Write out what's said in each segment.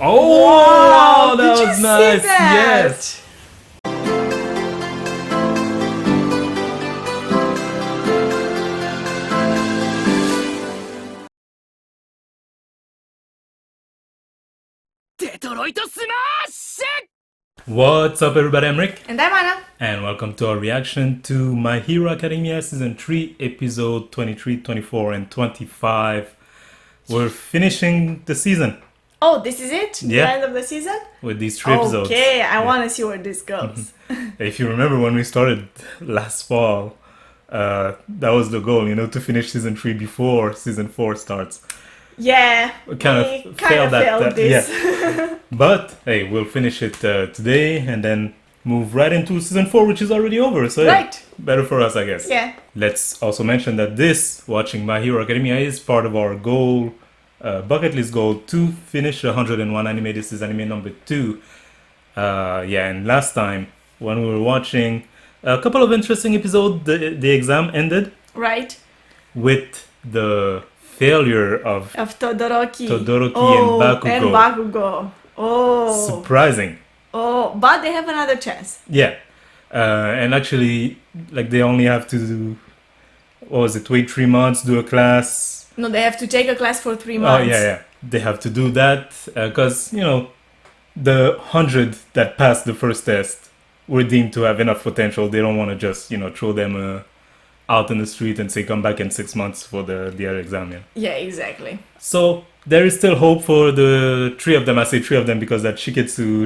Oh, Wow, that did was you nice. see that? Yes. What's up, everybody? I'm Rick, And I'm Anna. and welcome to our reaction to My Hero Academia Season 3, Episode 23, 24, and 25. We're finishing the season Oh, this is it? The Yeah. end of the season? with these 3 episodes. Okay, I Yeah. want to see where this goes. If you remember when we started last fall, that was the goal, to finish Season 3 before Season 4 starts. Yeah, We kind of failed that. this. Yeah. But hey, we'll finish it today and then move right into Season 4, which is already over. So yeah, Right. better for us, I guess. Yeah. Let's also mention that watching My Hero Academia, is part of our goal, bucket list goal, to finish 101 anime. This is anime number 2. And last time when we were watching a couple of interesting episodes, the exam ended Right. with the failure of Todoroki. Todoroki and Bakugo. And Bakugo. Oh. Surprising. Oh, but they have another chance. Yeah. And actually, like, they only have to do, wait 3 months, do a class. No, they have to take a class for 3 months. Oh, yeah. They have to do that because, the 100 that passed the first test were deemed to have enough potential. They don't want to just, throw them out in the street and say come back in 6 months for the other exam. Yeah. Yeah, exactly. So there is still hope for the 3 of them. I say 3 of them because that Shiketsu,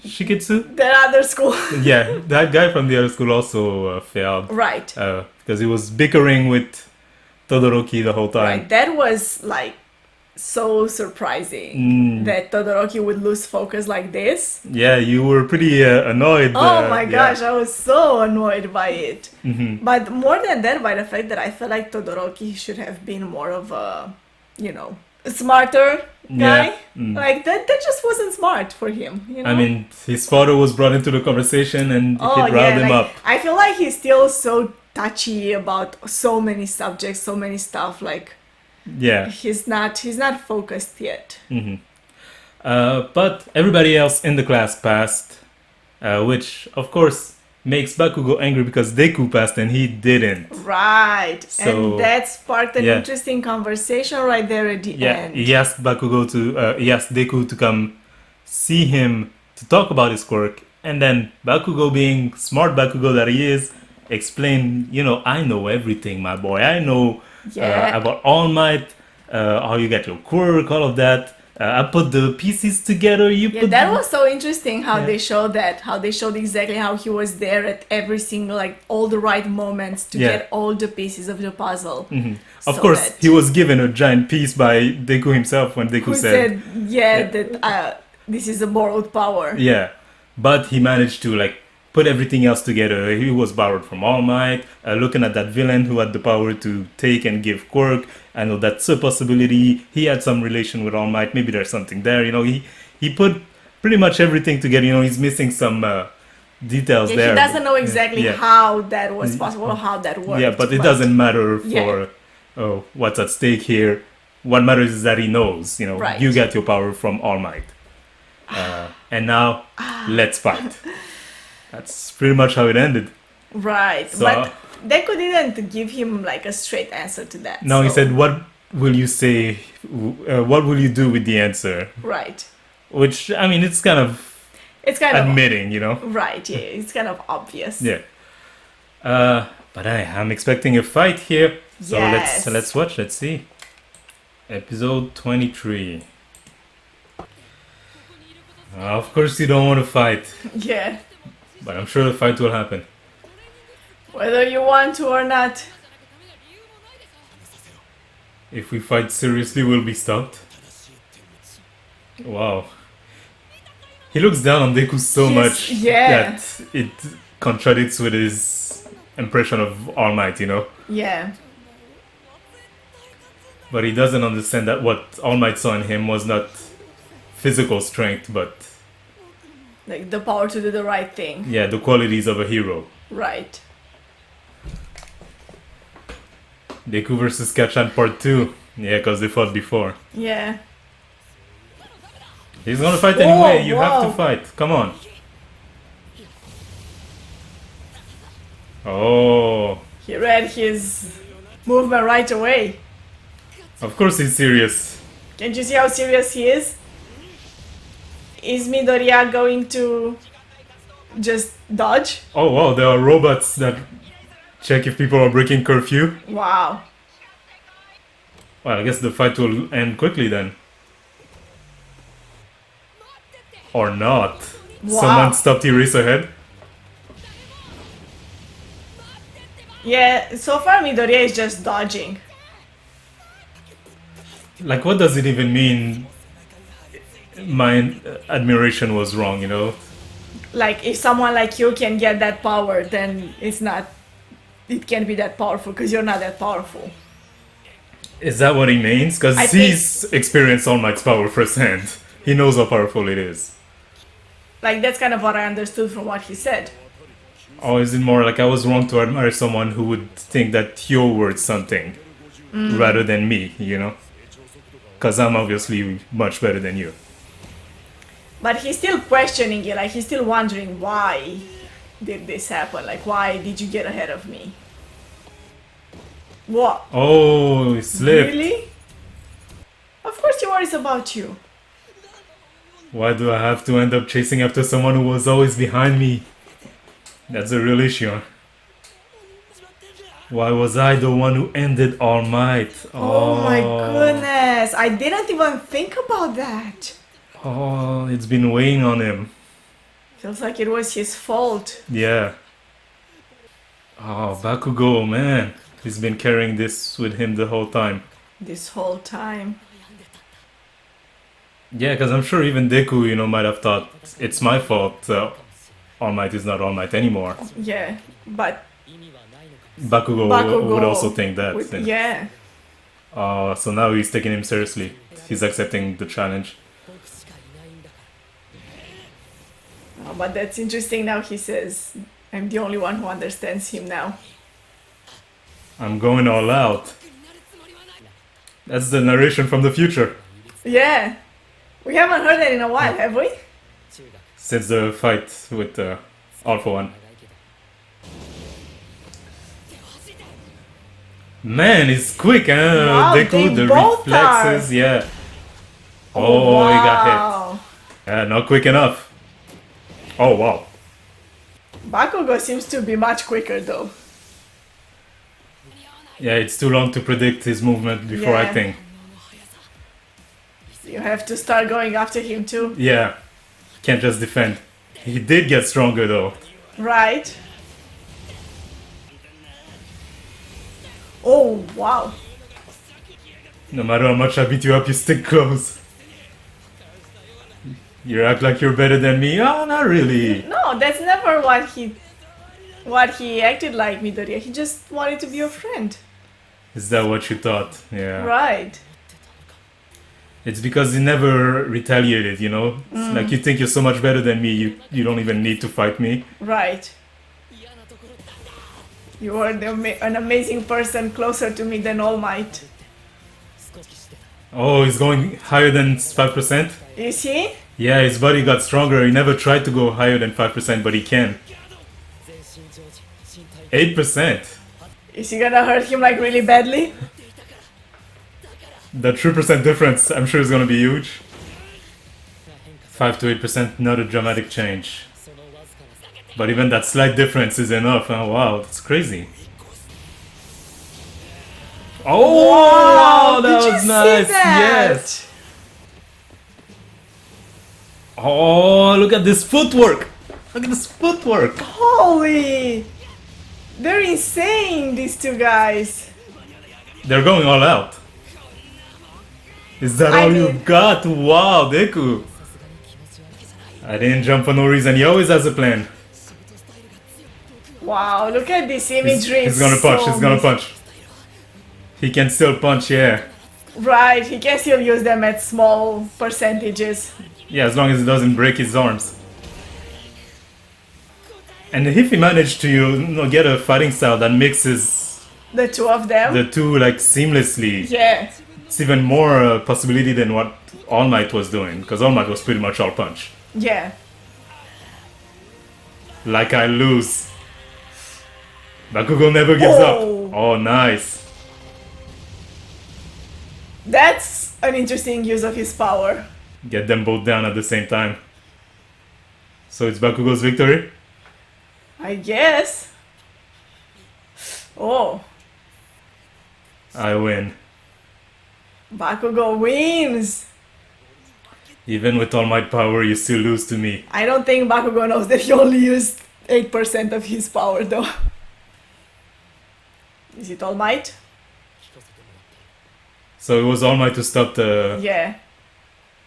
Shiketsu? The other school. Yeah, that guy from the other school also failed. Right. Because he was bickering with Todoroki the whole time. Right. That was like so surprising that Todoroki would lose focus like this. Yeah, you were pretty annoyed. Oh my yeah. gosh, I was so annoyed by it. Mm-hmm. But more than that, by the fact that I felt like Todoroki should have been more of a, smarter guy. Yeah. Like that just wasn't smart for him. I mean, his father was brought into the conversation and it riled him up. I feel like he's still so touchy about so many subjects, so many stuff. Like, yeah, he's not focused yet. Mm-hmm. But everybody else in the class passed, which of course makes Bakugo angry because Deku passed and he didn't. Right, So, and that sparked an yeah. interesting conversation right there at the end. He asked he asked Deku to come see him to talk about his quirk, and then Bakugo, being smart Bakugo that he is, explained, I know everything, my boy. I know about All Might, how you get your quirk, all of that. I put the pieces together. That was so interesting how they showed that. How they showed exactly how he was there at every single, like, all the right moments to get all the pieces of the puzzle. Mm-hmm. Of course, he was given a giant piece by Deku himself when Deku said that this is a borrowed power. Yeah, but he managed to, like, put everything else together. He was borrowed from All Might, looking at that villain who had the power to take and give quirk. I know that's a possibility. He had some relation with All Might. Maybe there's something there. He put pretty much everything together. He's missing some details there. He doesn't know exactly how that was possible or how that worked. Yeah, but it doesn't matter for what's at stake here. What matters is that he knows. Right. You get your power from All Might. And now, let's fight. That's pretty much how it ended. Right, So, but Deku didn't give him like a straight answer to that. No, he said, what will you say? What will you do with the answer? Right. Which, I mean, it's kind of admitting, Right, yeah, it's kind of obvious. Yeah. But I'm expecting a fight here. So Yes. let's watch. Let's see. Episode 23. Of course you don't want to fight, Yeah. but I'm sure the fight will happen. Whether you want to or not. If we fight seriously, we'll be stopped. Wow. He looks down on Deku so much that it contradicts with his impression of All Might, Yeah. But he doesn't understand that what All Might saw in him was not physical strength, but Like the power to do the right thing. the qualities of a hero. Right. Deku versus KACCHAN Part 2. Yeah, because they fought before. Yeah. He's gonna fight anyway. You have to wow. fight. Come on. Oh, He read his movement right away. of course he's serious. Can't you see how serious he is? Is Midoriya going to just dodge? Oh wow, there are robots that check if people are breaking curfew. Wow. Well, I guess the fight will end quickly then. Or not. Wow. Someone stopped Eraserhead. Yeah, so far Midoriya is just dodging. Like, what does it even mean? My admiration was wrong, you know? Like, if someone like you can get that power, then it can't be that powerful because you're not that powerful. Is that what he means? Because I he's experienced All Might's power firsthand. He knows how powerful it is. Like, that's kind of what I understood from what he said. Or is it more like I was wrong to admire someone who would think that you're worth something rather than me, you know? Because I'm obviously much better than you. But he's still questioning it, like, he's still wondering why did this happen? Like, why did you get ahead of me? What? Oh, he slipped. Really? Of course he worries about you. Why do I have to end up chasing after someone who was always behind me? That's a real issue. Why was I the one who ended All Might? Oh my goodness, I didn't even think about that. Oh, it's been weighing on him. Feels like it was his fault. Yeah. Oh, Bakugo, man. He's been carrying this with him the whole time. This whole time. Yeah, because I'm sure even Deku, you know, might have thought it's my fault. All Might is not All Might anymore. Yeah, but Bakugo would also think that. yeah. So now he's taking him seriously. He's accepting the challenge. Oh, but that's interesting now he says, I'm the only one who understands him now. I'm going all out. That's the narration from the future. Yeah. We haven't heard that in a while, have we? Since the fight with All For One. Man, he's quick, huh? Wow, Deku, they the both reflexes, are. yeah. Oh, he got wow. hit. Yeah, not quick enough. Oh, wow. Bakugo seems to be much quicker though. Yeah, it's too long to predict his movement before Yeah. acting. You have to start going after him too. Yeah, can't just defend. He did get stronger though. Right. Oh, wow. No matter how much I beat you up, you stick close. You act like you're better than me? Oh, not really. No, that's never what he acted like, Midoriya. He just wanted to be your friend. Is that what you thought? Yeah. Right. It's because he never retaliated, you know? It's like you think you're so much better than me, you don't even need to fight me. Right. You are an amazing person, closer to me than All Might. Oh, he's going higher than 5%? Is he? Yeah, his body got stronger. He never tried to go higher than 5%, but he can. 8%. Is he gonna hurt him like really badly? The 3% difference, I'm sure, is gonna be huge. 5 to 8%, not a dramatic change. But even that slight difference is enough. Huh? Wow, that's crazy. Oh, Wow, that did was you nice. see that? Yes. Oh, look at this footwork. Look at this footwork. Holy! They're insane, these two guys. They're going all out. Is that I all mean- you've got? Wow, Deku. I didn't jump for no reason. He always has a plan. Wow, look at this imagery. He's gonna punch. So He's gonna punch. He can still punch, yeah. Right, he can still use them at small percentages. Yeah, as long as it doesn't break his arms. And if he managed to, you know, get a fighting style that mixes The two of them. the two like seamlessly, Yeah. It's even more possibility than what All Might was doing, because All Might was pretty much all punch. Yeah. Like I lose. Bakugo never gives up. Oh, nice. That's an interesting use of his power. Get them both down at the same time. So it's Bakugo's victory? I guess. Oh, I win. Bakugo wins. Even with all my power, you still lose to me. I don't think Bakugo knows that he only used 8% of his power though. Is it All Might? So it was All Might to stop the Yeah.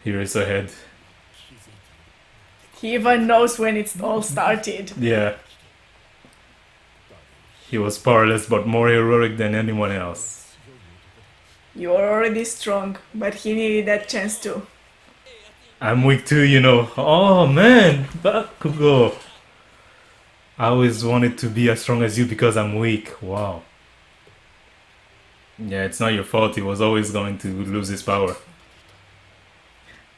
Heroes Ahead. He even knows when it's all started. Yeah. He was powerless but more heroic than anyone else. You are already strong, but he needed that chance too. I'm weak too, you know. Oh man, Bakugo. I always wanted to be as strong as you because I'm weak. Wow. Yeah, it's not your fault. He was always going to lose his power.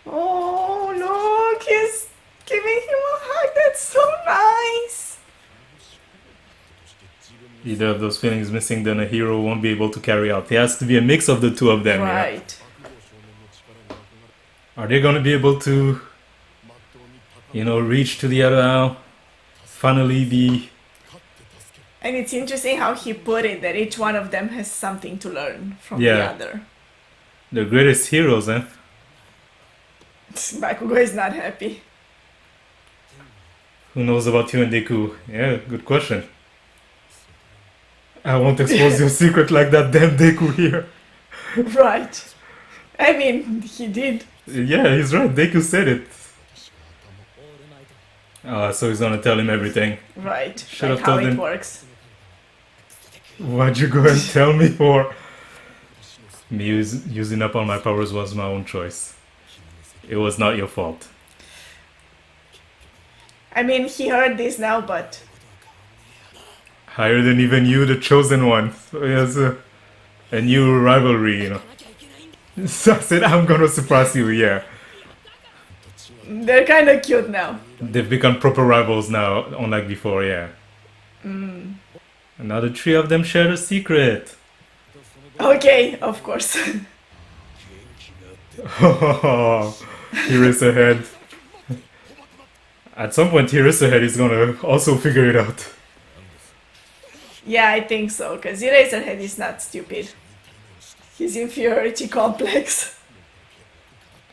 Oh, look, he's giving him a hug. That's so nice. Either of those feelings missing, then a hero won't be able to carry out. It has to be a mix of the two of them. Right. Yeah? Are they going to be able to, reach to the other now? Finally be... And it's interesting how he put it, that each one of them has something to learn from the Yeah. other. The greatest heroes, eh? Bakugo is not happy. Who knows about you and Deku? Yeah, good question. I won't expose your secret like that damn Deku here. Right. I mean, he did. Yeah, he's right. Deku said it. So he's gonna tell him everything. Right. Should like have how told it him. works. Why'd you go and tell me for? Me using up all my powers was my own choice. It was not your fault. I mean, he heard this now, but Higher than even you, the chosen one. So he has a new rivalry, So I said, I'm gonna surprise you, yeah. they're kind of cute now. They've become proper rivals now, unlike before, yeah. Now the three of them share a secret. Okay, of course. Ahead. At some point, Ahead is gonna also figure it out. Yeah, I think so, because Eraserhead is not stupid. His inferiority complex.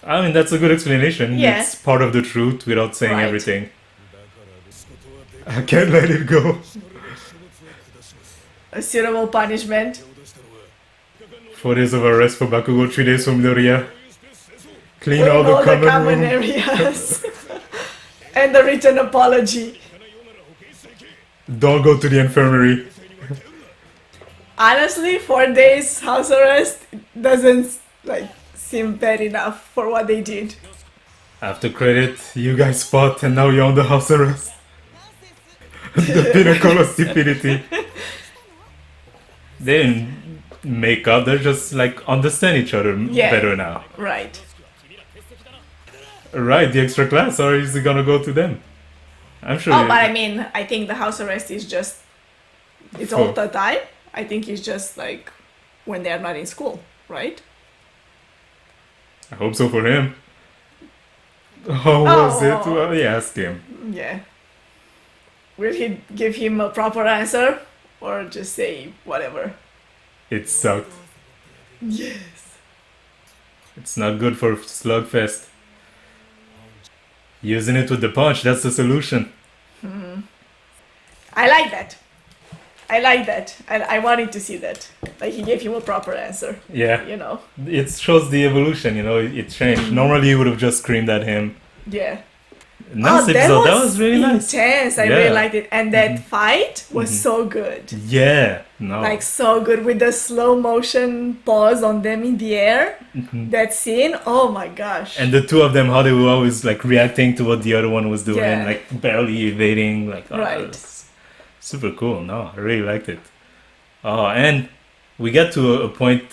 I mean, that's a good explanation. Yeah. It's part of the truth without saying Right. everything. I can't let it go. A suitable punishment. 4 days of arrest for Bakugo, 3 days for Midoriya. Clean all Clean the common room. areas. And a written apology. Don't go to the infirmary. Honestly, 4 days house arrest doesn't seem bad enough for what they did. After credit, you guys fought and now you're on the house arrest. The pinnacle of stupidity. They didn't make up, they're just understand each other Yeah. better now. Right. Right, the extra class, or is it gonna go to them? I'm sure. Oh, but I mean, I think the house arrest is just... It's all the time. I think it's just when they're not in school, right? I hope so for him. How was it? Oh. Well, yeah, ask him. Yeah. Will he give him a proper answer? Or just say whatever? It sucked. Yes. It's not good for Slugfest. Using it with the punch, that's the solution. I like that. I like that. I wanted to see that. He gave him a proper answer, Yeah. It shows the evolution, it changed. Normally you would have just screamed at him. Yeah. Nice episode, that was really nice. Intense. I Yeah. really liked it. And that fight was so good. Yeah, no. So good with the slow motion pause on them in the air. That scene, oh my gosh. And the two of them, how they were always reacting to what the other one was doing, Yeah. barely evading, Right. it's super cool. No, I really liked it. Oh, and we get to a point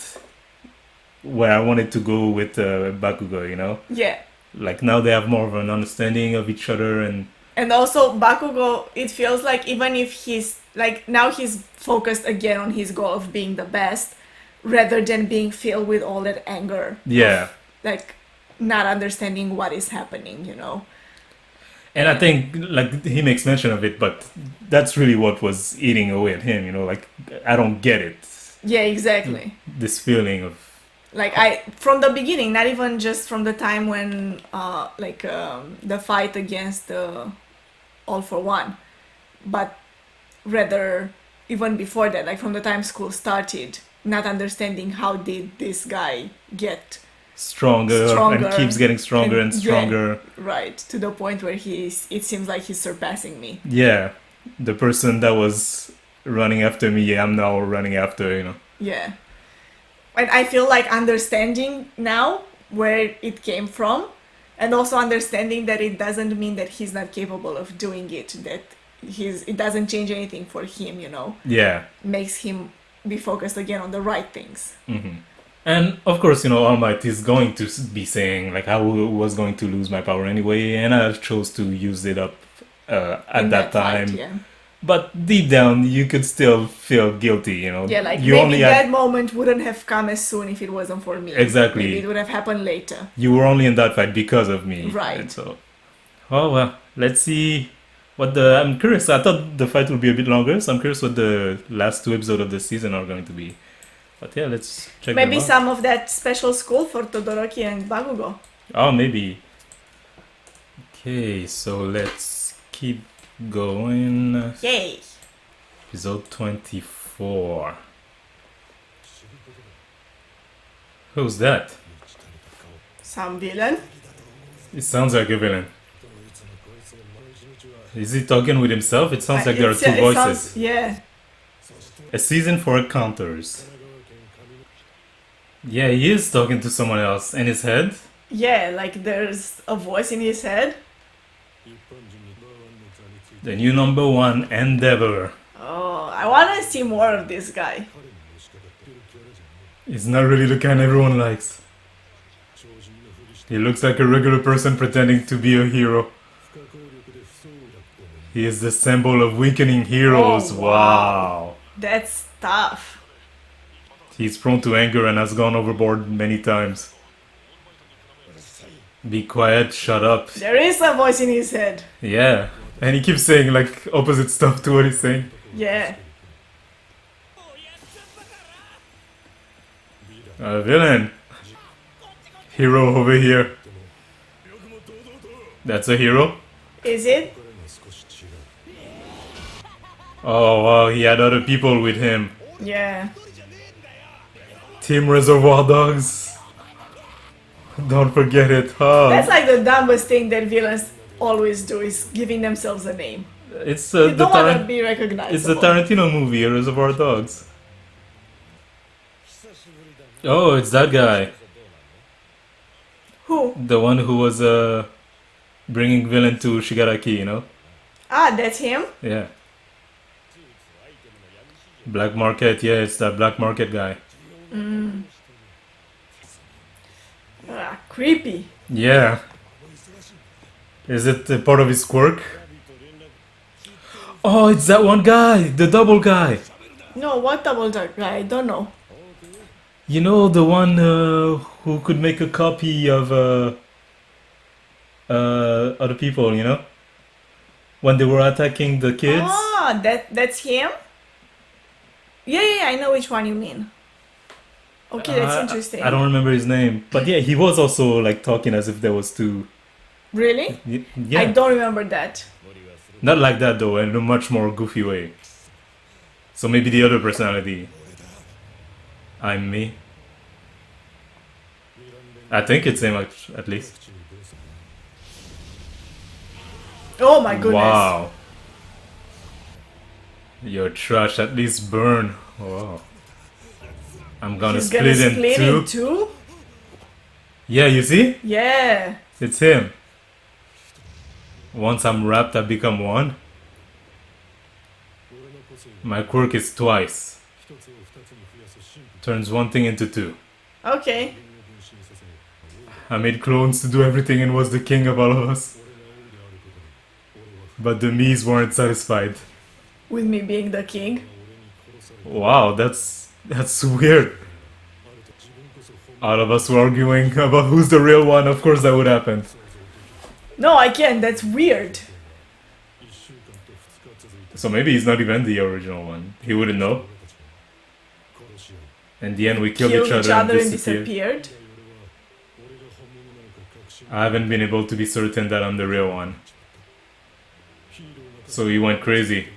where I wanted to go with Bakugo, you know? Yeah. Like now they have more of an understanding of each other And also Bakugo, it feels like even if he's like now he's focused again on his goal of being the best rather than being filled with all that anger. yeah. Of, like not understanding what is happening, you know. And I think like he makes mention of it, but that's really what was eating away at him, you know, like I don't get it. Yeah, exactly. This feeling of Like I from the beginning, not even just from the time when the fight against All for One, but rather even before that, like from the time school started, not understanding how did this guy get stronger and keeps getting stronger and stronger. Yeah, right, to the point where it seems like he's surpassing me. Yeah, the person that was running after me, I'm now running after, you know. Yeah. And I feel like understanding now where it came from, and also understanding that it doesn't mean that he's not capable of doing it, that it doesn't change anything for him, you know. Yeah. Makes him be focused again on the right things. Mm-hmm. And of course, you know, All Might is going to be saying like I was going to lose my power anyway, and I chose to use it up at that time. Fight, yeah. But deep down, you could still feel guilty, you know. Yeah, like you maybe that moment wouldn't have come as soon if it wasn't for me. Exactly. Maybe it would have happened later. You were only in that fight because of me. Right. And so, oh well, let's see what I'm curious. I thought the fight would be a bit longer, so I'm curious what the last 2 episodes of the season are going to be. But yeah, let's check them out. Maybe some of that special school for Todoroki and Bakugo. Oh, maybe. Okay, so let's keep going. Yay! Episode 24. Who's that? Some villain? It sounds like a villain. Is he talking with himself? It sounds like there are 2 voices. Yeah. A season for encounters. Yeah, he is talking to someone else. In his head? Yeah, like there's a voice in his head. The new #1 Endeavor. Oh, I want to see more of this guy. He's not really the kind everyone likes. He looks like a regular person pretending to be a hero. He is the symbol of weakening heroes. Oh, wow. That's tough. He's prone to anger and has gone overboard many times. Be quiet, shut up. There is a voice in his head. Yeah. And he keeps saying like opposite stuff to what he's saying. Yeah. A villain. Hero over here. That's a hero? Is it? Oh wow, he had other people with him. Yeah. Team Reservoir Dogs. Don't forget it. Oh. That's like the dumbest thing that villains always do is giving themselves a name. It's You don't want to be recognizable. It's the Tarantino movie, Reservoir Dogs. Oh, it's that guy. Who? The one who was bringing villain to Shigaraki, you know? Ah, that's him? Yeah. Black market, yeah, it's that black market guy. Ah, creepy. Yeah. Is it part of his quirk? Oh, it's that one guy, the double guy. No, what double dark guy? I don't know. You know, the one who could make a copy of other people, you know? When they were attacking the kids. Ah, that's him? Yeah, I know which one you mean. Okay, that's interesting. I don't remember his name. But yeah, he was also like talking as if there was 2. Really? Yeah. I don't remember that. Not like that though, in a much more goofy way. So maybe the other personality. I'm me. I think it's him at least. Oh my goodness. Wow. Your trash at least burn. Wow. I'm gonna He's split gonna in split 2. in 2? Yeah, you see? Yeah. It's him. Once I'm wrapped, I become 1. My quirk is twice. Turns one thing into 2. Okay. I made clones to do everything and was the king of all of us. But the Mies weren't satisfied. With me being the king. Wow, that's weird. All of us were arguing about who's the real one. Of course that would happen. No, I can't. That's weird. So maybe he's not even the original one. He wouldn't know. In the end, we killed each other and disappeared. I haven't been able to be certain that I'm the real one. So he went crazy.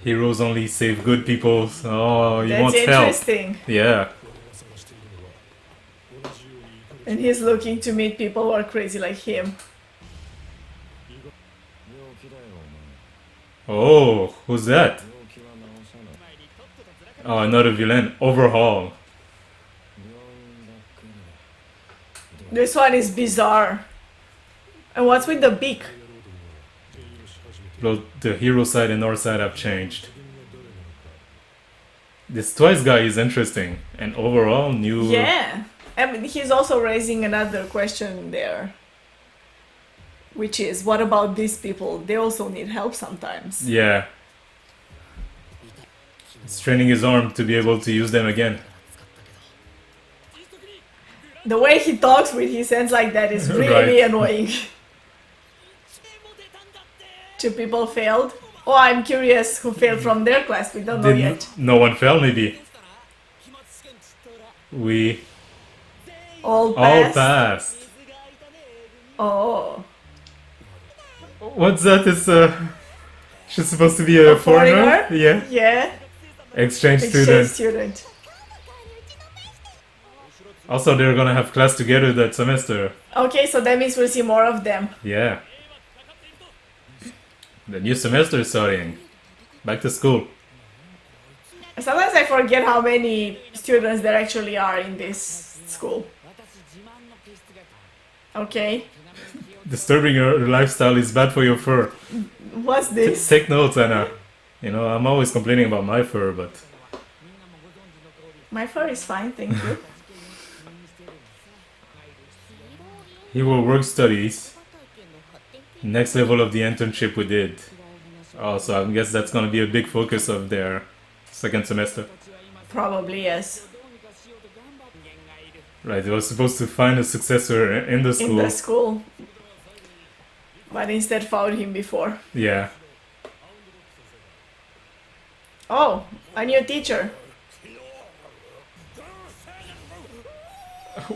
Heroes only save good people. Oh, he wants help. That's interesting. Yeah. And he's looking to meet people who are crazy like him. Oh, who's that? Oh, another villain. Overhaul. This one is bizarre. And what's with the beak? Well, the hero side and our side have changed. This Twice guy is interesting. And overall, new... Yeah. I mean, he's also raising another question there. Which is, what about these people? They also need help sometimes. Yeah. He's training his arm to be able to use them again. The way he talks with his hands like that is really Right. annoying. Two people failed. Oh, I'm curious who failed from their class. We don't know yet. No one fell, maybe. We All all passed. passed. Oh. What's that? She's supposed to be a foreigner? Yeah. Yeah. Exchange Exchange student. student. Also, they're gonna have class together that semester. Okay, so that means we'll see more of them. Yeah. The new semester is starting. Back to school. Sometimes I forget how many students there actually are in this school. Okay. Disturbing your lifestyle is bad for your fur. What's this? Take notes, Anna. You know, I'm always complaining about my fur, but... My fur is fine, thank you. Hero work studies. Next level of the internship we did. Also, I guess that's gonna be a big focus of their second semester. Probably yes. Right, they were supposed to find a successor in the school. In the school. But instead found him before. Yeah. Oh, a new teacher.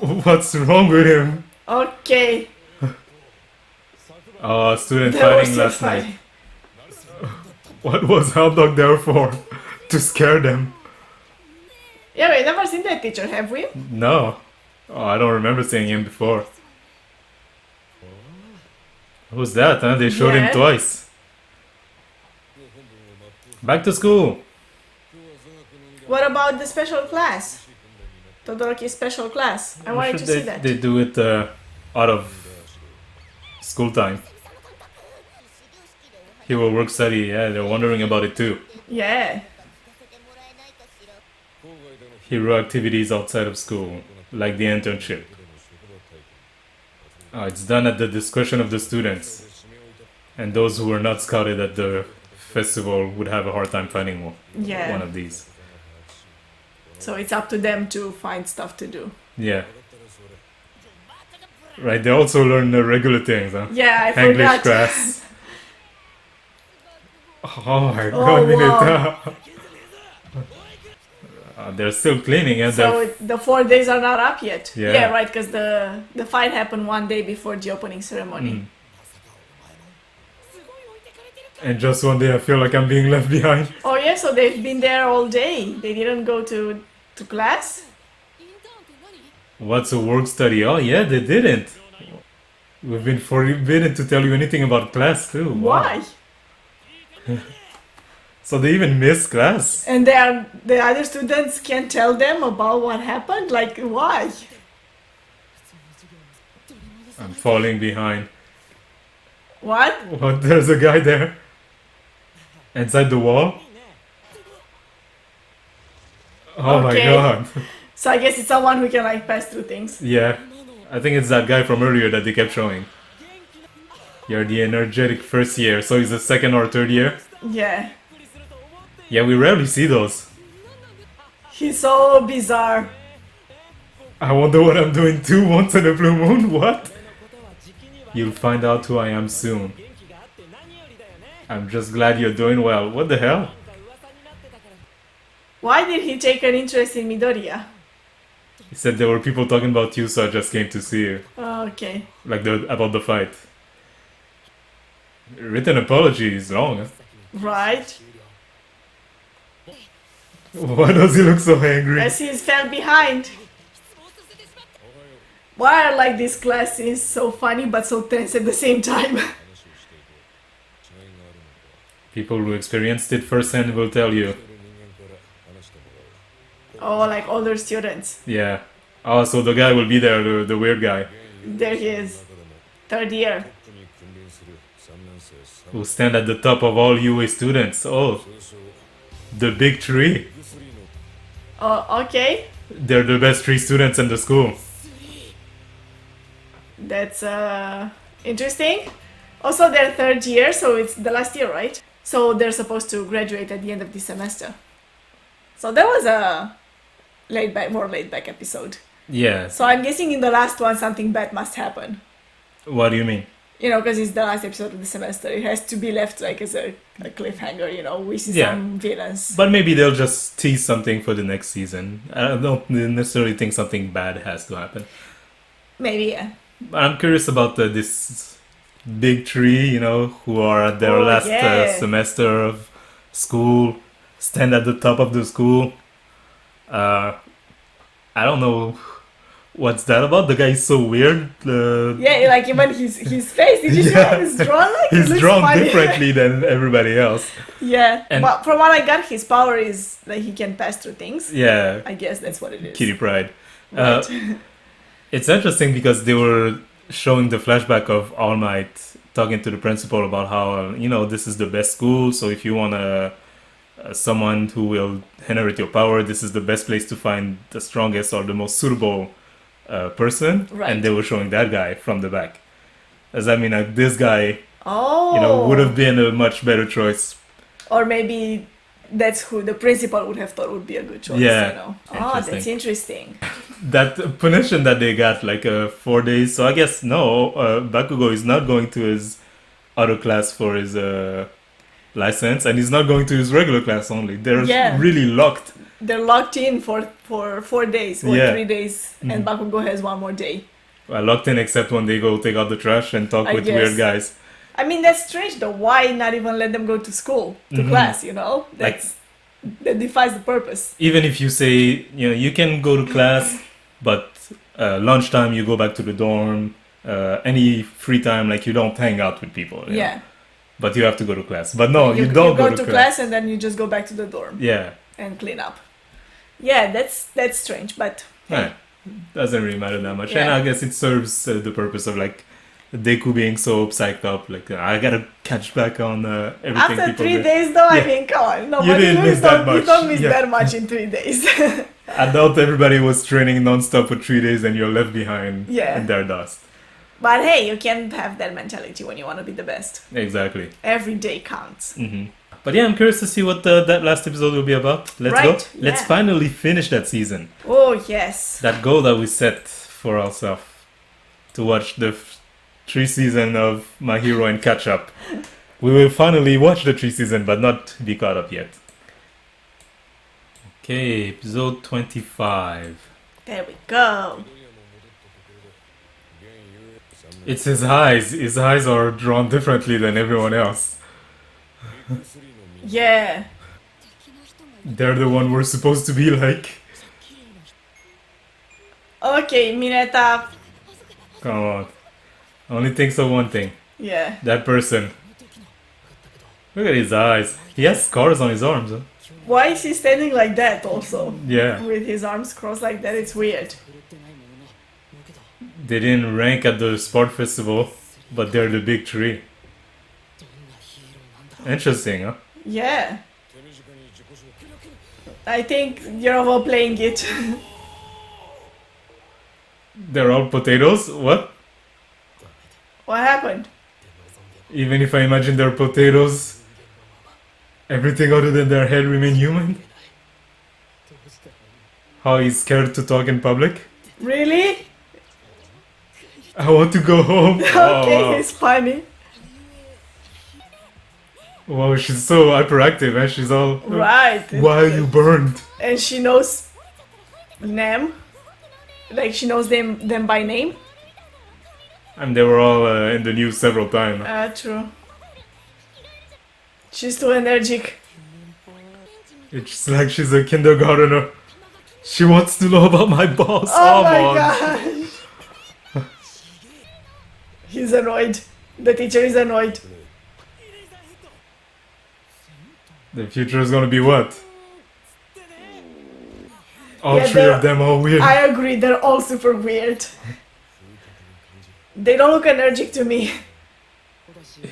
What's wrong with him? Okay. Oh, student They were fighting still last night. fighting. What was Hot Dog there for? To scare them? Yeah, we've never seen that teacher, have we? No. Oh, I don't remember seeing him before. Who's that, huh? They showed him Yeah. twice. Back to school. What about the special class? Todoroki's special class. I wanted to see that. They do it out of school time. He will work study, yeah, they're wondering about it too. Yeah. Hero activities outside of school, like the internship. It's done at the discretion of the students. And those who were not scouted at the festival would have a hard time finding one Yeah. of these. So it's up to them to find stuff to do. Yeah. Right, they also learn the regular things, huh? Yeah, I English forgot. class. Oh my Oh, god, wow. they're still cleaning and So the 4 days are not up yet. Yeah. Yeah, right, because the fight happened one day before the opening ceremony. And just one day I feel like I'm being left behind. Oh yeah, so they've been there all day. They didn't go to class? What's a work study? Oh yeah, they didn't. We've been forbidden to tell you anything about class too. Wow. Why? So they even missed class? And the other students can't tell them about what happened? Like, why? I'm falling behind. What? What? There's a guy there? Inside the wall? Oh Okay. my god. So I guess it's someone who can like pass through things. Yeah, I think it's that guy from earlier that they kept showing. You're the energetic first year, so he's the second or third year? Yeah. Yeah, we rarely see those. He's so bizarre. I wonder what I'm doing 2 months in a blue moon? What? You'll find out who I am soon. I'm just glad you're doing well. What the hell? Why did he take an interest in Midoriya? He said there were people talking about you, so I just came to see you. Oh, okay. Like about the fight. Written apology is long, huh? Right. Why does he look so angry? As he's fell behind. Why are like these classes so funny but so tense at the same time? People who experienced it firsthand will tell you. Oh, like older students. Yeah. Oh, so the guy will be there, the weird guy. There he is. Third year. Who stand at the top of all UA students. Oh. The big three. Oh, okay. They're the best 3 students in the school. That's interesting. Also, they're third year, so it's the last year, right? So they're supposed to graduate at the end of this semester. So that was a more laid back episode. Yeah. So I'm guessing in the last one something bad must happen. What do you mean? You know, because it's the last episode of the semester. It has to be left like as a cliffhanger, you know, we see Yeah. some villains. But maybe they'll just tease something for the next season. I don't necessarily think something bad has to happen. Maybe, yeah. But I'm curious about this big three, you know, who are at their last semester of school, stand at the top of the school. I don't know what's that about. The guy is so weird. Yeah, like even his face, did you see how he's drawn? Like, he's it looks drawn funny. differently than everybody else. Yeah, And- but from what I got, his power is that he can pass through things. Yeah, I guess that's what it is. kitty pride. Right. It's interesting because they were showing the flashback of All Might talking to the principal about how, you know, this is the best school, so if you want someone who will inherit your power, this is the best place to find the strongest or the most suitable person. Right. And they were showing that guy from the back. Does that mean like this guy, Oh. you know, would have been a much better choice? Or maybe that's who the principal would have thought would be a good choice. Yeah. You know? Oh, that's interesting. That punishment that they got, like 4 days. So I guess no, Bakugo is not going to his other class for his license, and he's not going to his regular class only. They're really locked. They're locked in for 4 days or Yeah. 3 days, and Bakugo has one more day. Well, locked in except when they go take out the trash and talk I with guess. weird guys. I mean, that's strange though. Why not even let them go to school, to class, you know? That defies the purpose. Even if you say, you know, you can go to class, but lunchtime you go back to the dorm. Any free time, like you don't hang out with people. You know? Yeah. But you have to go to class. But no, you don't go go to class and then you just go back to the dorm. Yeah. And clean up. Yeah, that's strange, but Right. Doesn't really matter that much. Yeah. And I guess it serves the purpose of like Deku being so psyched up. Like, I gotta catch back on everything after people 3 do. days though, I Yeah. mean, come on. You Nobody didn't miss that much. You don't miss Yeah. that much in 3 days. I doubt everybody was training non-stop for 3 days and you're left behind Yeah. in their dust. But hey, you can't have that mentality when you want to be the best. Exactly. Every day counts. But yeah, I'm curious to see what that last episode will be about. Let's go. Right, Let's yeah. finally finish that season. Oh, yes. That goal that we set for ourselves to watch the 3 season of My Hero and catch up. We will finally watch the 3 season, but not be caught up yet. Okay, episode 25. There we go. It's his eyes. His eyes are drawn differently than everyone else. Yeah. They're the one we're supposed to be like. Okay, Mineta. Come on. Only thinks of one thing. Yeah. That person. Look at his eyes. He has scars on his arms. Huh? Why is he standing like that also? Yeah. With his arms crossed like that, it's weird. They didn't rank at the sport festival, but they're the big 3. Interesting, huh? Yeah. I think you're overplaying it. They're all potatoes? What? What happened? Even if I imagine they're potatoes, everything other than their head remain human? How he's scared to talk in public? Really? I want to go home. Okay, Oh, it's funny. wow. Wow, she's so hyperactive, and she's all. Right. Why are you burned? And she knows them. Like she knows them by name. And they were all in the news several times. True. She's too energetic. It's like she's a kindergartner. She wants to know about my boss. Oh my on. god. He's annoyed. The teacher is annoyed. The future is gonna be what? All Yeah, three they're- of them are weird. I agree, they're all super weird. They don't look energetic to me.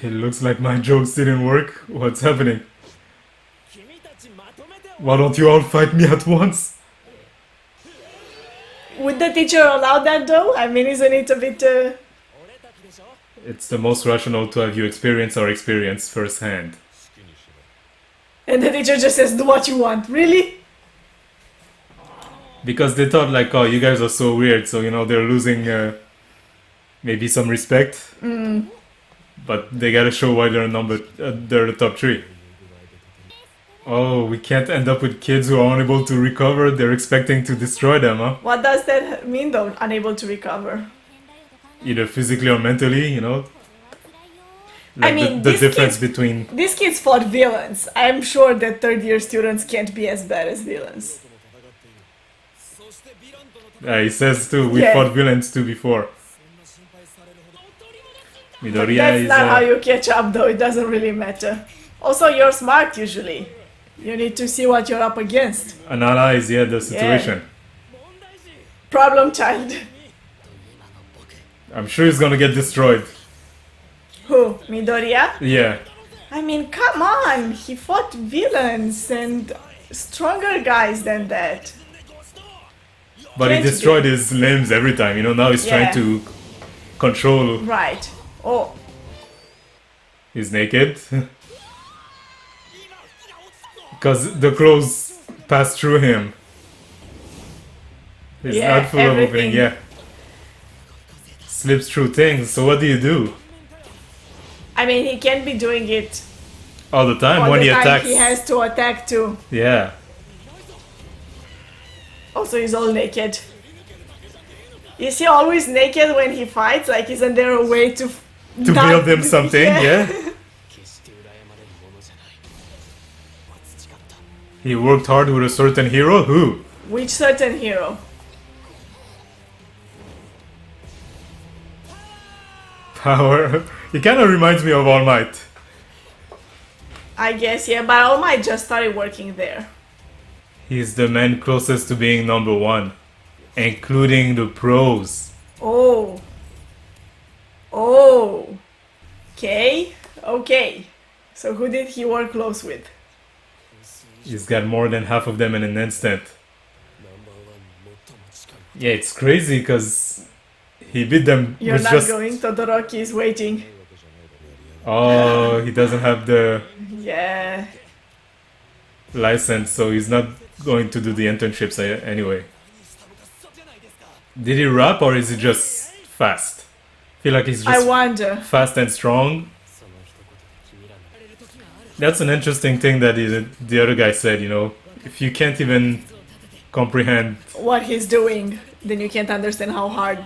It looks like my jokes didn't work. What's happening? Why don't you all fight me at once? Would the teacher allow that though? I mean, isn't it a bit... It's the most rational to have you experience our experience firsthand. And the teacher just says, do what you want. Really? Because they thought like, oh, you guys are so weird, so you know they're losing maybe some respect. But they gotta show why they're they're the top three. Oh, we can't end up with kids who are unable to recover. They're expecting to destroy them, huh? What does that mean though, unable to recover? Either physically or mentally, you know. Like mean, the these difference kids- between These kids fought villains. I'm sure that third year students can't be as bad as villains. he says too. We Yeah. fought villains too before. But Midoriya that's is not how you catch up though, it doesn't really matter. Also, you're smart usually. You need to see what you're up against. analyze the situation. Problem child. I'm sure he's gonna get destroyed. Who? Midoriya? Yeah. I mean, come on! He fought villains and stronger guys than that. But he Can't destroyed be. his limbs every time, you know, now he's trying Yeah. to control. Right. Oh, He's naked. Because the clothes pass through him. He's Yeah, not full of opening, everything. yeah. Slips through things, so what do you do? I mean, he can't be doing it All the time all when the he time. attacks. He has to attack too. Yeah. Also, he's all naked. Is he always naked when he fights? Like, isn't there a way to Build him something, yeah. He worked hard with a certain hero? Who? Which certain hero? Power. He kind of reminds me of All Might. I guess, yeah, but All Might just started working there. He's the man closest to being number one, including the pros. Oh. Oh. Okay. Okay. So who did he work close with? He's got more than half of them in an instant. Yeah, it's crazy because he beat them You're with not just... going. Todoroki is waiting. Oh, he doesn't have the Yeah. license, so he's not going to do the internships anyway. Did he rap or is he just fast? I feel like he's I just wonder. fast and strong. That's an interesting thing that the other guy said, you know. If you can't even comprehend... What he's doing, then you can't understand how hard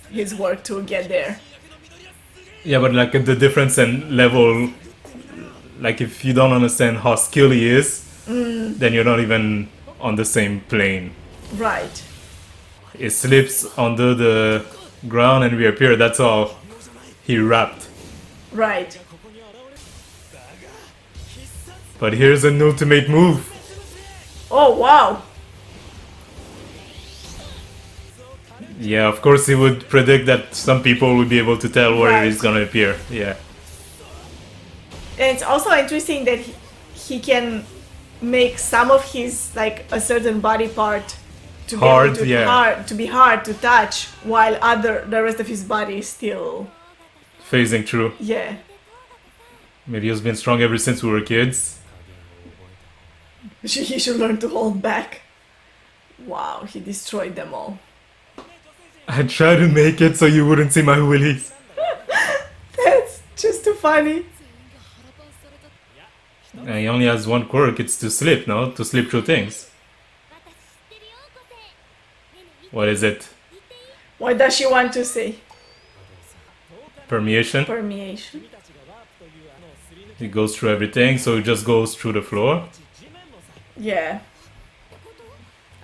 he's worked to get there. Yeah, but like the difference in level... Like if you don't understand how skilled he is, then you're not even on the same plane. Right. It slips under the ground and reappear. That's all he rapped. Right. But here's an ultimate move. Oh, wow. Yeah, of course he would predict that some people would be able to tell where Right. he's gonna appear. Yeah. And it's also interesting that he can make some of his, like, a certain body part to be Hard, able to yeah. to be hard to touch, while the rest of his body is still, Phasing through. yeah. Maybe he's been strong ever since we were kids. He should learn to hold back. Wow, he destroyed them all. I tried to make it so you wouldn't see my willies. That's just too funny. He only has one quirk, it's to slip, no? To slip through things. What is it? What does she want to say? Permeation? Permeation. It goes through everything, so it just goes through the floor. Yeah.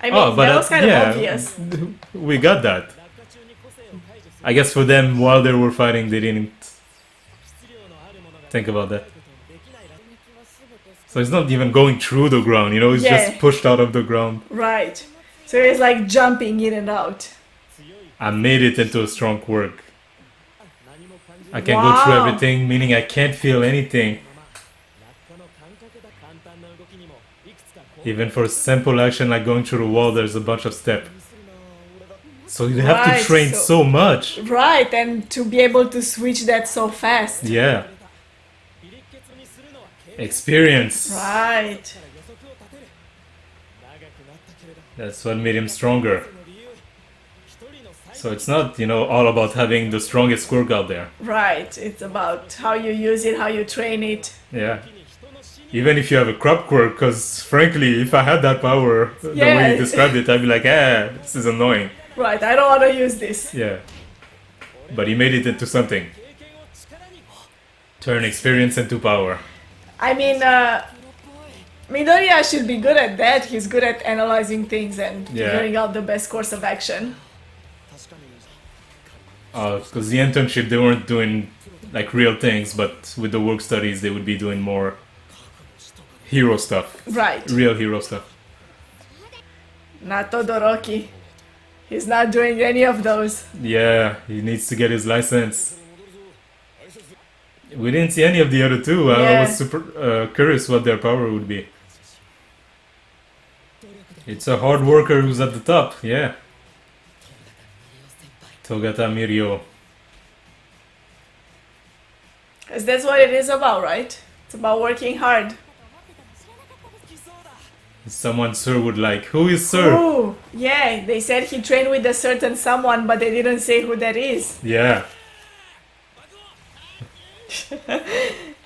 I mean, that was kind of obvious. We got that. I guess for them, while they were fighting, they didn't think about that. So it's not even going through the ground, you know, it's just pushed out of the ground. Right. So it's like jumping in and out. I made it into a strong quirk. I can go through everything, meaning I can't feel anything. Even for a simple action like going through the wall, there's a bunch of steps. So you have to train so much. Right, and to be able to switch that so fast. Yeah. Experience. Right. That's what made him stronger. So it's not, you know, all about having the strongest quirk out there. Right, it's about how you use it, how you train it. Yeah. Even if you have a crop quirk, because frankly, if I had that power, the way you described it, I'd be like, this is annoying. Right, I don't want to use this. Yeah. But he made it into something. Turn experience into power. I mean, Midoriya should be good at that. He's good at analyzing things and figuring out the best course of action. Because the internship, they weren't doing like real things, but with the work studies, they would be doing more hero stuff. Right. Real hero stuff. Not Todoroki. He's not doing any of those. Yeah, he needs to get his license. We didn't see any of the other two. I was super curious what their power would be. It's a hard worker who's at the top, yeah. Togata Mirio. Because that's what it is about, right? It's about working hard. Someone Sir would like. Who is Sir? Oh, yeah. They said he trained with a certain someone, but they didn't say who that is. Yeah.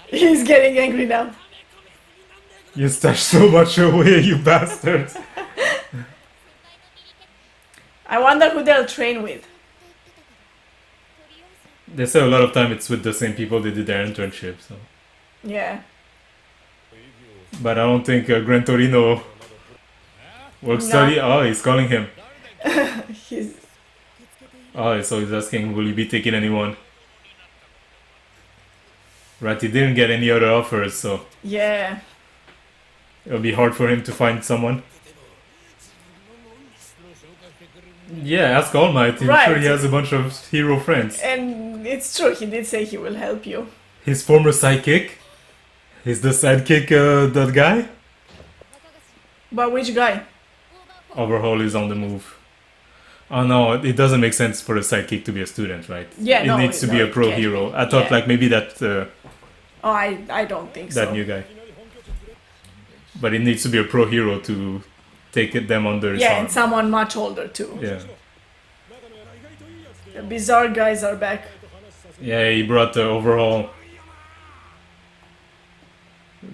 He's getting angry now. You stashed so much away, you bastards. I wonder who they'll train with. They say a lot of time it's with the same people they did their internship, so. Yeah. But I don't think Gran Torino work study. Oh, he's calling him. Oh, so he's asking, will you be taking anyone? Right, he didn't get any other offers, so. Yeah. It'll be hard for him to find someone. Yeah, ask All Might. I'm sure he has a bunch of hero friends. And it's true, he did say he will help you. His former sidekick? Is the sidekick that guy? But which guy? Overhaul is on the move. Oh no, it doesn't make sense for a sidekick to be a student, right? Yeah, it needs to be a pro hero. I thought like maybe that... oh, I don't think so. That new guy. But it needs to be a pro hero to take them under his arm. Yeah, and someone much older too. Yeah. The bizarre guys are back. Yeah, he brought the Overhaul.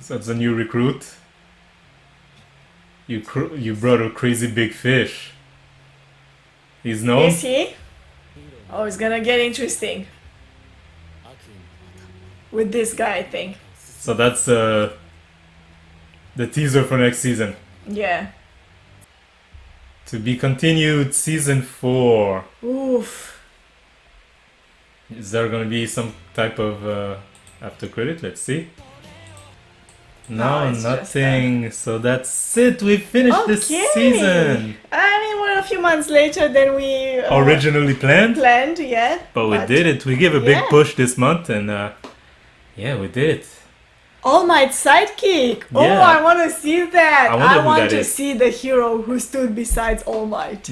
So that's a new recruit. You brought a crazy big fish. He's known? Is he? Oh, it's gonna get interesting. With this guy, I think. So that's the teaser for next season. Yeah. To be continued, season 4. Oof. Is there gonna be some type of after credit? Let's see. No, nothing. So that's it. We finished this season. I mean, we're a few months later than we originally planned. Yeah. But we did it. We gave a big push this month, and yeah, we did it. All Might's sidekick. Oh, Yeah. I want to see that. I wonder I who want that to is. see the hero who stood besides All Might.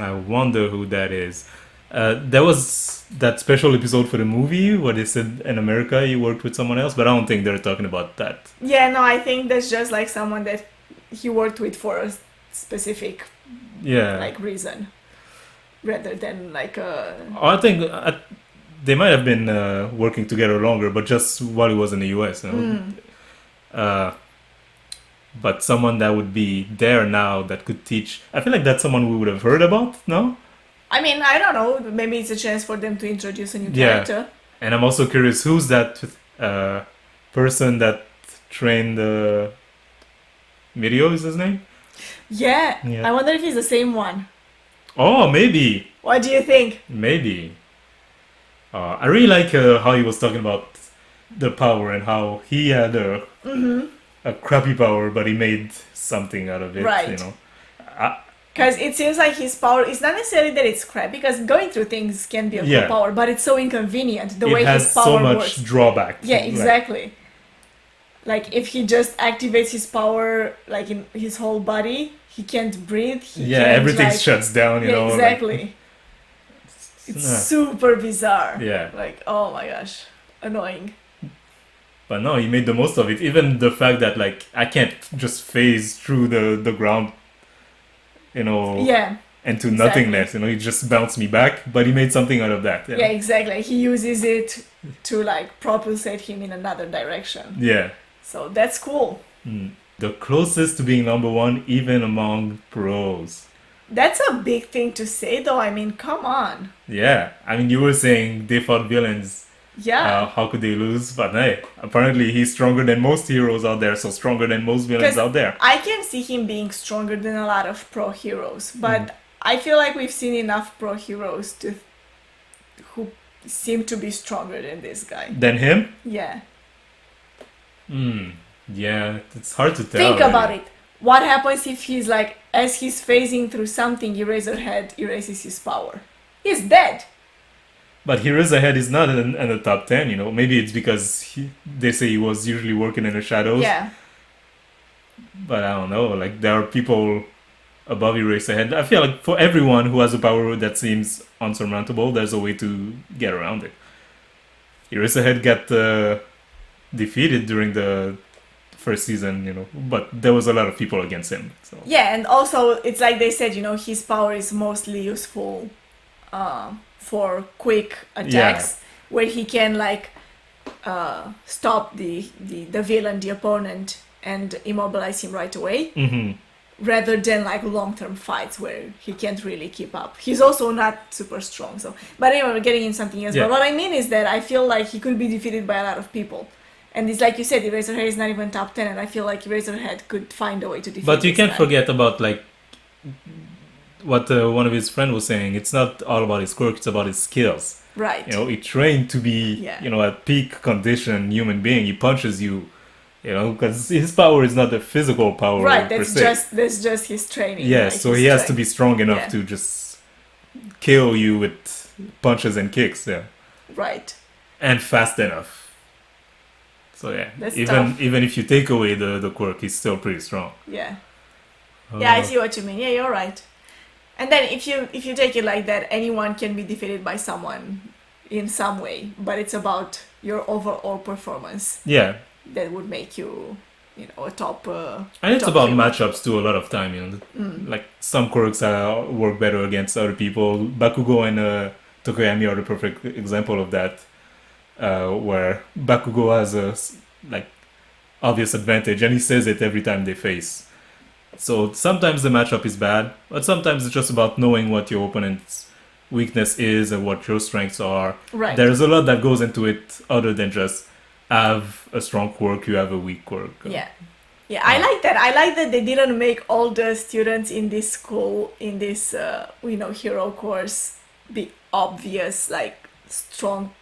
I wonder who that is. There was that special episode for the movie where they said in America he worked with someone else, but I don't think they're talking about that. Yeah, no, I think that's just like someone that he worked with for a specific Yeah. like reason, rather than like a. I think they might have been working together longer, but just while he was in the US, you know? But someone that would be there now that could teach. I feel like that's someone we would have heard about, no? I mean, I don't know. Maybe it's a chance for them to introduce a new Yeah. character. And I'm also curious who's that person that trained Mirio, is his name? Yeah. Yeah. I wonder if he's the same one. Oh, maybe. What do you think? Maybe. I really like how he was talking about the power and how he had a crappy power, but he made something out of it. Right. You know. Because it seems like his power is not necessarily that it's crap, because going through things can be a Yeah. cool power, but it's so inconvenient the it way has his power so much works. drawback. Yeah, Like, exactly. Like if he just activates his power like in his whole body, he can't breathe. He yeah, can't, everything like, shuts down. You yeah, know. like- exactly. It's super bizarre. Yeah. Like, oh my gosh, annoying. But no, he made the most of it. Even the fact that like I can't just phase through the ground, you know, Yeah, into exactly. nothingness. You know, he just bounced me back, but he made something out of that. You yeah, know? exactly. He uses it to like propulsate him in another direction. Yeah. So that's cool. The closest to being number one, even among pros. That's a big thing to say, though. I mean, come on. Yeah, I mean, you were saying they fought villains. Yeah. How could they lose? But hey, apparently he's stronger than most heroes out there, so stronger than most villains 'Cause out there. I can see him being stronger than a lot of pro heroes, but Mm. I feel like we've seen enough pro heroes who seem to be stronger than this guy. Than him? Yeah. Yeah, it's hard to tell. Think about really. it. What happens if he's like, as he's phasing through something, Eraserhead erases his power? He's dead. But Eraserhead is not in the top 10, you know. Maybe it's because they say he was usually working in the shadows. Yeah. But I don't know. Like, there are people above Eraserhead. I feel like for everyone who has a power that seems unsurmountable, there's a way to get around it. Eraserhead got defeated during the first season, you know, but there was a lot of people against him. So Yeah, and also it's like they said, you know, his power is mostly useful for quick attacks, where he can like stop the villain, the opponent, and immobilize him right away, rather than like long-term fights where he can't really keep up. He's also not super strong. So, but anyway, we're getting in something else. Yeah. But what I mean is that I feel like he could be defeated by a lot of people. And it's like you said, Eraserhead is not even top 10, and I feel like Eraserhead could find a way to defeat But you this can't guy. forget about like what one of his friends was saying. It's not all about his quirk; it's about his skills. Right. You know, he trained to be, Yeah. you know, at peak condition human being. He punches you, you know, because his power is not a physical power Right, per that's se. just his training. Yeah, like so his he has to strength. be strong enough Yeah. to just kill you with punches and kicks. Yeah, Right. and fast enough. So yeah, That's even tough. even if you take away the quirk, he's still pretty strong. Yeah. Yeah, I Uh, see what you mean. Yeah, you're right. And then if you take it like that, anyone can be defeated by someone in some way, but it's about your overall performance Yeah, that would make you, you know, a top. and it's top about hero. matchups too. A lot of time, you know, like some quirks work better against other people. Bakugo and Tokoyami are the perfect example of that, where Bakugo has a like obvious advantage, and he says it every time they face. So sometimes the matchup is bad, but sometimes it's just about knowing what your opponent's weakness is and what your strengths are. Right. There's a lot that goes into it other than just have a strong quirk, you have a weak quirk. Yeah. Yeah, I like that. I like that they didn't make all the students in this school, in this, hero course, be obvious, like, strong.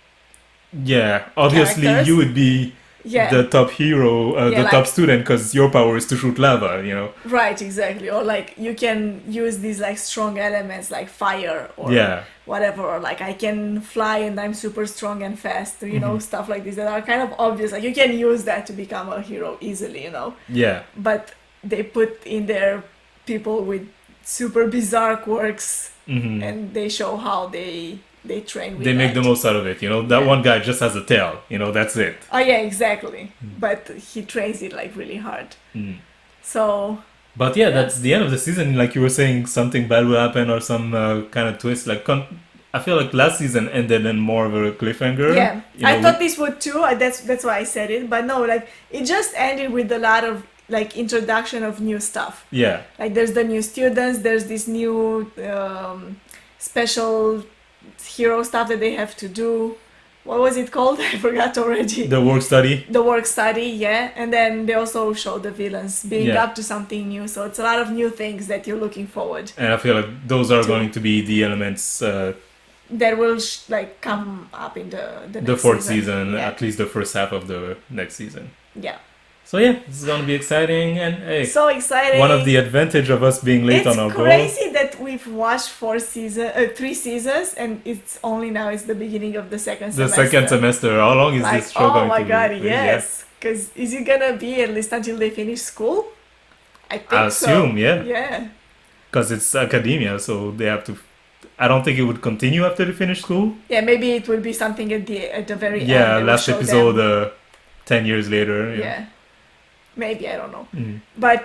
Yeah, obviously Characters? you would be Yeah. the top hero, Yeah, the like- top student, because your power is to shoot lava, you know? Right, exactly. Or, like, you can use these, like, strong elements, like fire or Yeah. whatever, or like I can fly and I'm super strong and fast, you know, stuff like this that are kind of obvious. Like you can use that to become a hero easily, you know. Yeah. But they put in there people with super bizarre quirks, and they show how they train with They make that. the most out of it, you know. That Yeah. one guy just has a tail, you know, that's it. Oh yeah, exactly. But he trains it like really hard. So But yeah, that's the end of the season. Like you were saying, something bad will happen or some kind of twist. Like I feel like last season ended in more of a cliffhanger. yeah, You I know, thought this would too. That's why I said it. But no, like it just ended with a lot of like introduction of new stuff. yeah, Like there's the new students. There's this new special hero stuff that they have to do. What was it called? I forgot already. the work study. The work study, yeah. And then they also show the villains being Yeah. up to something new. So it's a lot of new things that you're looking forward. And I feel like those are going to be the elements, That will like come up in the the next fourth season, Yeah. at least the first half of the next season. Yeah. So yeah, this is gonna be exciting. And hey, So exciting. one of the advantage of us being late It's on our goal. crazy that we've watched 3 seasons and it's only now it's the beginning of the second The semester. second semester. How long is Like, this show oh going my to god, be? yes. Because is it gonna be at least until they finish school? I think I assume, so. yeah. Yeah. Because it's academia, so they have to. I don't think it would continue after they finish school. Yeah, maybe it will be something at the very end. Yeah, they will last show episode, them. 10 years later. Yeah. Maybe, I don't know. Mm. But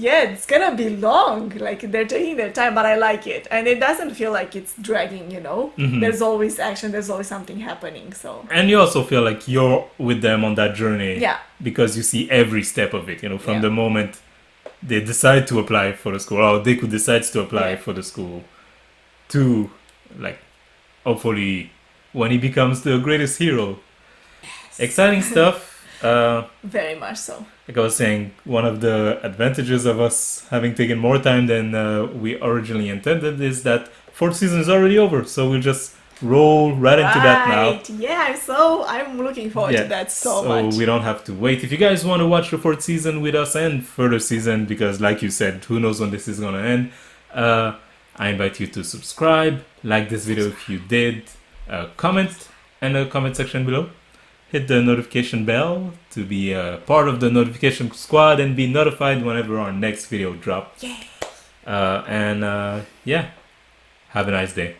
yeah, it's gonna be long. Like they're taking their time, but I like it. And it doesn't feel like it's dragging, you know? Mhm. There's always action, there's always something happening. So And you also feel like you're with them on that journey. yeah. Because you see every step of it, you know, from Yeah. the moment they decide to apply for the school, or DEKU decides to apply Yeah. for the school, to, like, hopefully when he becomes the greatest hero. Exciting stuff. Very much so. Like I was saying, one of the advantages of us having taken more time than we originally intended is that fourth season is already over. So we'll just roll right into that now. Right. Yeah, I'm looking forward to that so much. we don't have to wait. If you guys want to watch the fourth season with us and further season, because like you said, who knows when this is gonna end, I invite you to subscribe, like this video if you did, comment in the comment section below, hit the notification bell to be part of the notification squad and be notified whenever our next video drops. Yeah. And yeah, have a nice day.